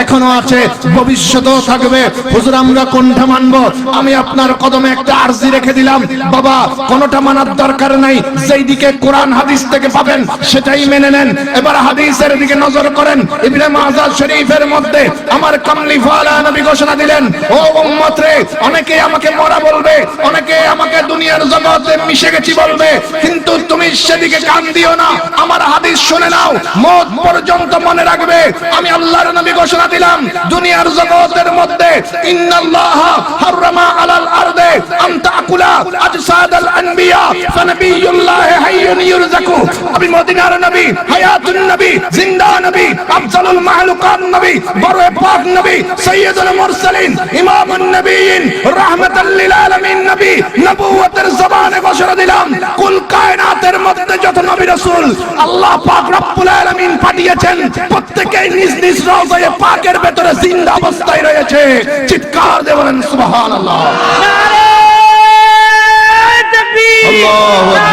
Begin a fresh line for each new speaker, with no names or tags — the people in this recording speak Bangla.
এখনো আছে, ভবিষ্যতেও থাকবে। হুজুর আমরা কোনটা মানবো? আমি আপনার কদমে একটা আরজি রেখে দিলাম, বাবা কোনটা মানার দরকার নাই, যেই দিকে কোরআন হাদিস থেকে পাবেন সেটাই মেনে নেন। এবার হাদিসের দিকে নজর করেন। ইবনে মাজাহ শরীফের মধ্যে আমার কামলি ফালা নবী ঘোষণা দিলেন, ও উম্মত রে, অনেকে আমাকে মরা বলবে, অনেকে আমাকে দুনিয়ার জগতে মিশে গেছি বলবে, কিন্তু তুমি সেদিকে কান দিও না, আমার হাদিস শুনে নাও, মওত পর্যন্ত মনে রাখবে। আমি আল্লাহর নবী ঘোষণা দিলাম দুনিয়ার জগতের মধ্যে, ইন্নাল্লাহা হারামা আলাল আরদে আন তাকুলা আজসাদাল আনবিয়া ফানাবিয়ুল্লাহি হাইয়ুন ইউরজাকু। আমি মদিনার নবী, হায়াতুন নবী, জিন্দা নবী, আফজালুল মাহলুকাত নবী, বড় পাক নবী, সাইয়্যিদুল মুরসালিন, ইমামুন নবিয়্যিন, রাহমাতাল লিল আলামিন নবী, নবুয়তের জবানে ঘোষণা দিলাম, কুল কায়নাতের মধ্যে যত নবী রাসূল আল্লাহ পাক রব্বুল আলামিন পাঠিয়েছেন, প্রত্যেকই নিজ নিজ রওজায়ে পাকের ভিতরে জিন্দা অবস্থায় রয়েছে। চিৎকার দিয়ে বলেন সুবহানাল্লাহ।
নারে তাকবীর,
আল্লাহু আকবার।